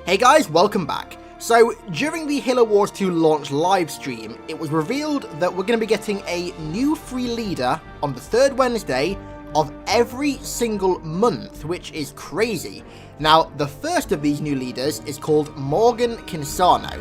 Hey guys, welcome back. So, during the Halo Wars 2 launch livestream, it was revealed that we're going to be getting a new free leader on the third Wednesday of every single month, which is crazy. Now, the first of these new leaders is called Morgan Kinsano,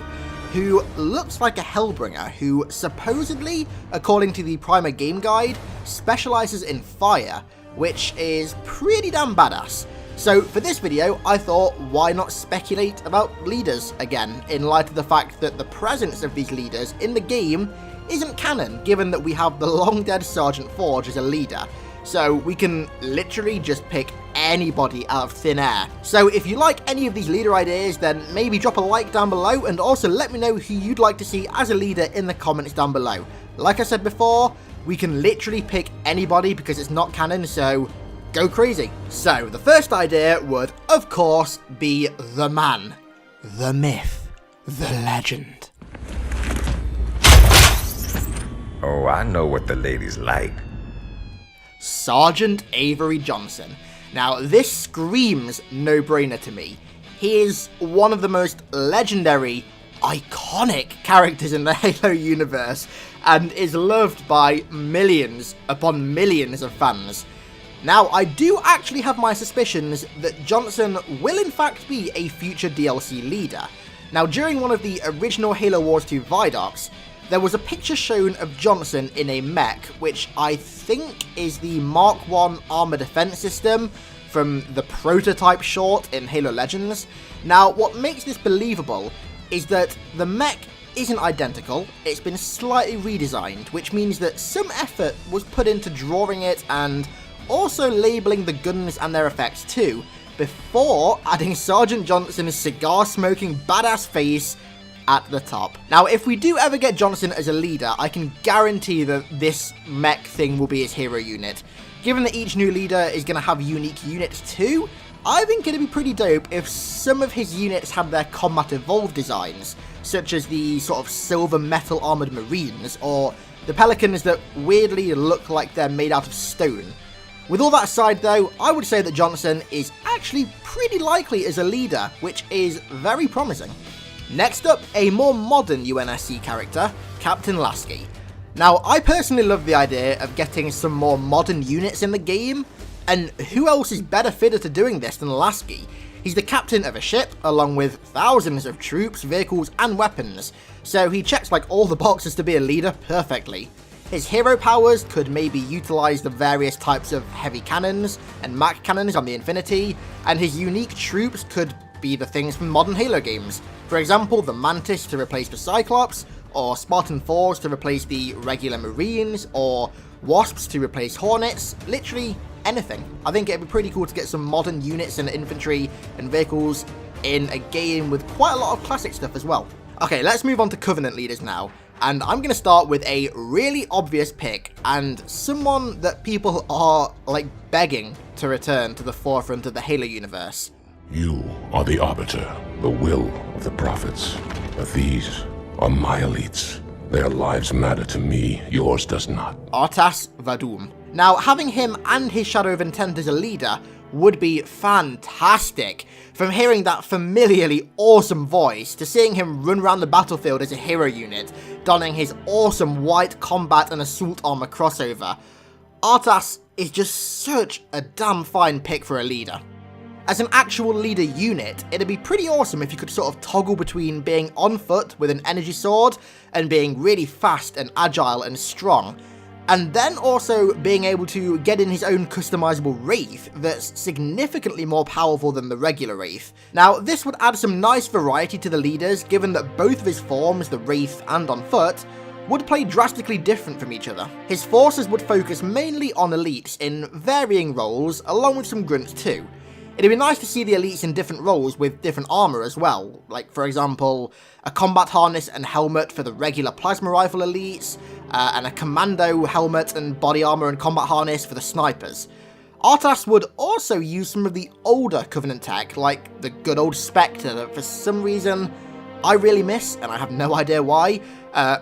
who looks like a Hellbringer, who supposedly, according to the Primer Game Guide, specializes in fire, which is pretty damn badass. So for this video, I thought, why not speculate about leaders again, in light of the fact that the presence of these leaders in the game isn't canon, given that we have the long-dead Sergeant Forge as a leader. So we can literally just pick anybody out of thin air. So if you like any of these leader ideas, then maybe drop a like down below, and also let me know who you'd like to see as a leader in the comments down below. Like I said before, we can literally pick anybody because it's not canon, so go crazy. So, the first idea would, of course, be the man, the myth, the legend. Oh, I know what the ladies like. Sergeant Avery Johnson. Now, this screams no-brainer to me. He is one of the most legendary, iconic characters in the Halo universe, and is loved by millions upon millions of fans. Now, I do actually have my suspicions that Johnson will in fact be a future DLC leader. Now, during one of the original Halo Wars 2 Vidocs, there was a picture shown of Johnson in a mech, which I think is the Mark I armor defense system from the prototype short in Halo Legends. Now, what makes this believable is that the mech isn't identical, it's been slightly redesigned, which means that some effort was put into drawing it and also labelling the guns and their effects too, before adding Sergeant Johnson's cigar-smoking badass face at the top. Now, if we do ever get Johnson as a leader, I can guarantee that this mech thing will be his hero unit. Given that each new leader is going to have unique units too, I think it'd be pretty dope if some of his units had their Combat Evolved designs, such as the sort of silver metal armoured Marines, or the Pelicans that weirdly look like they're made out of stone. With all that aside though, I would say that Johnson is actually pretty likely as a leader, which is very promising. Next up, a more modern UNSC character, Captain Lasky. Now, I personally love the idea of getting some more modern units in the game, and who else is better fitted to doing this than Lasky? He's the captain of a ship, along with thousands of troops, vehicles, and weapons, so he checks like all the boxes to be a leader perfectly. His hero powers could maybe utilise the various types of heavy cannons and Mach cannons on the Infinity, and his unique troops could be the things from modern Halo games. For example, the Mantis to replace the Cyclops, or Spartan 4s to replace the regular Marines, or Wasps to replace Hornets, literally anything. I think it'd be pretty cool to get some modern units and infantry and vehicles in a game with quite a lot of classic stuff as well. Okay, let's move on to Covenant leaders now. And I'm going to start with a really obvious pick, and someone that people are, like, begging to return to the forefront of the Halo universe. You are the Arbiter, the will of the prophets. But these are my elites. Their lives matter to me, yours does not. Artas Vadum. Now, having him and his Shadow of Intent as a leader would be fantastic. From hearing that familiarly awesome voice, to seeing him run around the battlefield as a hero unit, donning his awesome white combat and assault armor crossover, Artas is just such a damn fine pick for a leader. As an actual leader unit, it'd be pretty awesome if you could sort of toggle between being on foot with an energy sword and being really fast and agile and strong, and then also being able to get in his own customizable Wraith that's significantly more powerful than the regular Wraith. Now, this would add some nice variety to the leaders, given that both of his forms, the Wraith and on foot, would play drastically different from each other. His forces would focus mainly on elites in varying roles, along with some grunts too. It'd be nice to see the elites in different roles with different armor as well, like for example, a combat harness and helmet for the regular plasma rifle elites, and a commando helmet and body armor and combat harness for the snipers. Artas would also use some of the older Covenant tech, like the good old Spectre that for some reason I really miss, and I have no idea why.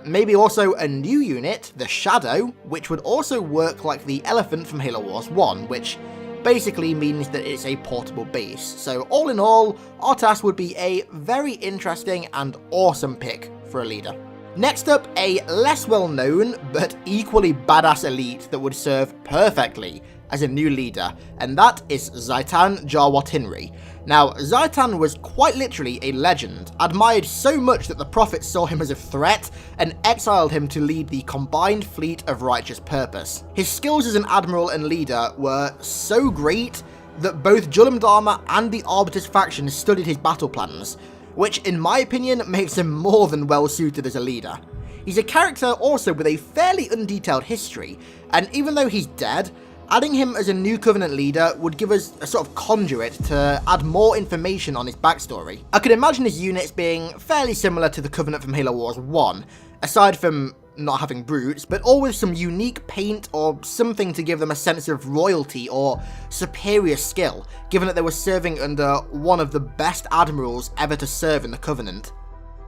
Maybe also a new unit, the Shadow, which would also work like the Elephant from Halo Wars 1, which basically means that it's a portable base. So all in all, Artas would be a very interesting and awesome pick for a leader. Next up, a less well known but equally badass elite that would serve perfectly as a new leader, and that is Zaitan Jawatinri. Now, Zaitan was quite literally a legend, admired so much that the Prophet saw him as a threat and exiled him to lead the combined fleet of righteous purpose. His skills as an admiral and leader were so great that both Julam Dharma and the Arbiter's faction studied his battle plans, which in my opinion makes him more than well suited as a leader. He's a character also with a fairly undetailed history, and even though he's dead, adding him as a new Covenant leader would give us a sort of conduit to add more information on his backstory. I could imagine his units being fairly similar to the Covenant from Halo Wars 1, aside from not having brutes, but all with some unique paint or something to give them a sense of royalty or superior skill, given that they were serving under one of the best admirals ever to serve in the Covenant.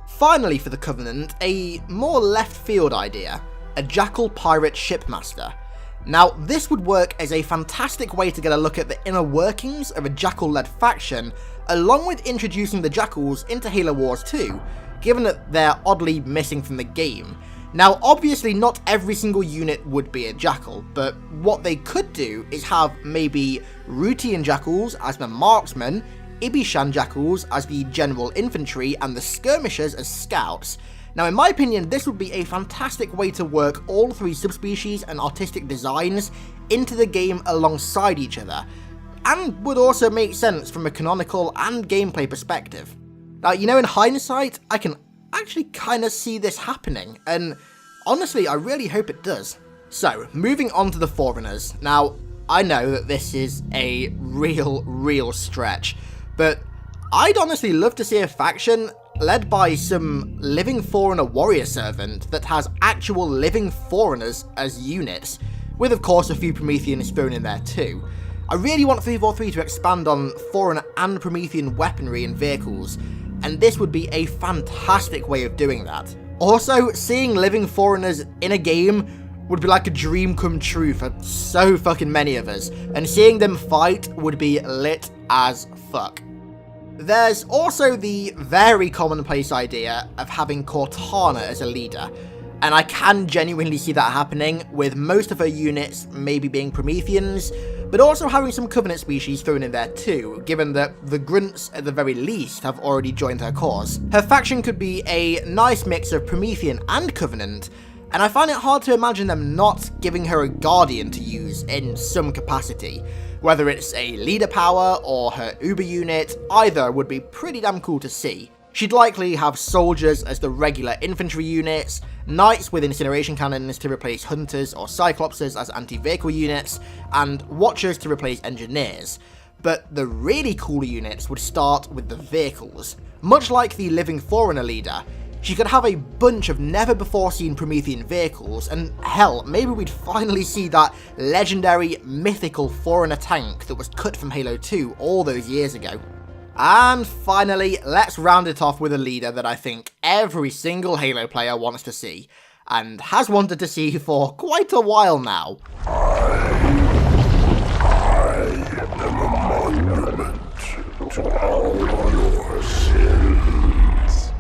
Finally for the Covenant, a more left field idea, a Jackal pirate shipmaster. Now, this would work as a fantastic way to get a look at the inner workings of a Jackal-led faction, along with introducing the Jackals into Halo Wars 2, given that they're oddly missing from the game. Now, obviously not every single unit would be a Jackal, but what they could do is have maybe Rutian Jackals as the marksmen, Ibishan Jackals as the general infantry, and the skirmishers as scouts. Now, in my opinion, this would be a fantastic way to work all three subspecies and artistic designs into the game alongside each other, and would also make sense from a canonical and gameplay perspective. Now, you know, in hindsight, I can actually kind of see this happening, and honestly, I really hope it does. So, moving on to the Forerunners. Now, I know that this is a real stretch, but I'd honestly love to see a faction led by some living Forerunner warrior servant that has actual living Forerunners as units, with of course a few Prometheans thrown in there too. I really want 343 to expand on Forerunner and Promethean weaponry and vehicles, and this would be a fantastic way of doing that. Also, seeing living Forerunners in a game would be like a dream come true for so fucking many of us, and seeing them fight would be lit as fuck. There's also the very commonplace idea of having Cortana as a leader, and I can genuinely see that happening, with most of her units maybe being Prometheans, but also having some Covenant species thrown in there too, given that the Grunts at the very least have already joined her cause. Her faction could be a nice mix of Promethean and Covenant, and I find it hard to imagine them not giving her a Guardian to use in some capacity. Whether it's a leader power or her Uber unit, either would be pretty damn cool to see. She'd likely have soldiers as the regular infantry units, knights with incineration cannons to replace hunters or cyclopses as anti-vehicle units, and watchers to replace engineers. But the really cool units would start with the vehicles. Much like the living Forerunner leader, she could have a bunch of never-before-seen Promethean vehicles, and hell, maybe we'd finally see that legendary, mythical Forerunner tank that was cut from Halo 2 all those years ago. And finally, let's round it off with a leader that I think every single Halo player wants to see, and has wanted to see for quite a while now. I am a monument to all your sins.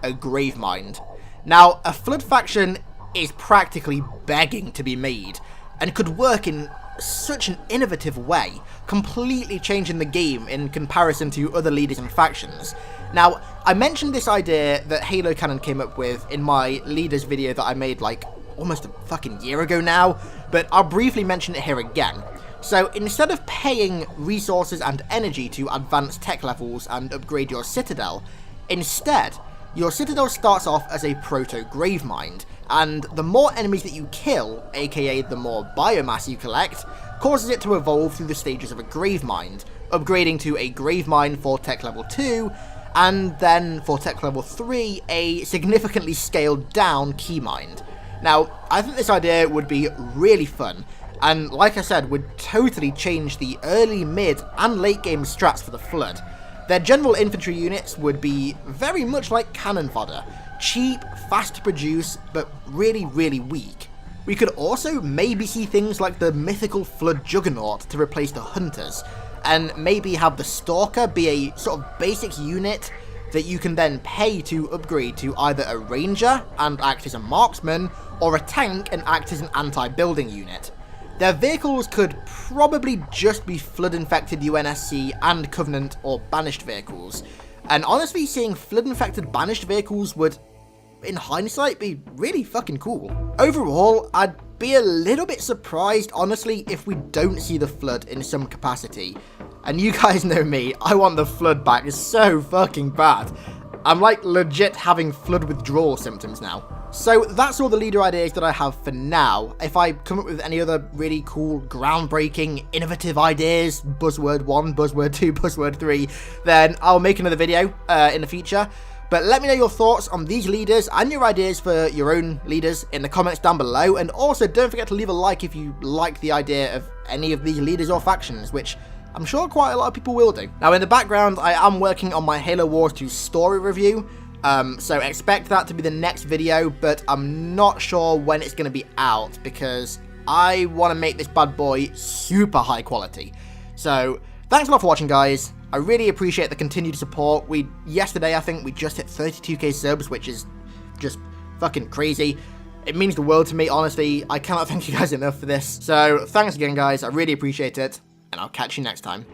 A Gravemind. Now, a Flood faction is practically begging to be made, and could work in such an innovative way, completely changing the game in comparison to other leaders and factions. Now, I mentioned this idea that Halo Canon came up with in my leaders video that I made like almost a fucking year ago now, but I'll briefly mention it here again. So instead of paying resources and energy to advance tech levels and upgrade your citadel, instead, your citadel starts off as a proto-Gravemind, and the more enemies that you kill, aka the more biomass you collect, causes it to evolve through the stages of a Gravemind, upgrading to a Gravemind for tech level 2, and then for tech level 3, a significantly scaled down Keymind. Now, I think this idea would be really fun, and like I said, would totally change the early, mid, and late game strats for the Flood. Their general infantry units would be very much like cannon fodder, cheap, fast to produce, but really weak. We could also maybe see things like the mythical Flood Juggernaut to replace the Hunters, and maybe have the Stalker be a sort of basic unit that you can then pay to upgrade to either a Ranger and act as a marksman, or a tank and act as an anti-building unit. Their vehicles could probably just be Flood-infected UNSC and Covenant or Banished vehicles, and honestly seeing Flood-infected Banished vehicles would, in hindsight, be really fucking cool. Overall, I'd be a little bit surprised, honestly, if we don't see the Flood in some capacity. And you guys know me, I want the Flood back so fucking bad. I'm like legit having Flood withdrawal symptoms now. So that's all the leader ideas that I have for now. If I come up with any other really cool, groundbreaking, innovative ideas, buzzword 1, buzzword 2, buzzword 3, then I'll make another video in the future. But let me know your thoughts on these leaders and your ideas for your own leaders in the comments down below. And also don't forget to leave a like if you like the idea of any of these leaders or factions, which I'm sure quite a lot of people will do. Now in the background, I am working on my Halo Wars 2 story review. So expect that to be the next video, but I'm not sure when it's going to be out because I want to make this bad boy super high quality. So thanks a lot for watching, guys. I really appreciate the continued support. Yesterday, I think we just hit 32k subs, which is just fucking crazy. It means the world to me, honestly. I cannot thank you guys enough for this. So thanks again, guys. I really appreciate it, and I'll catch you next time.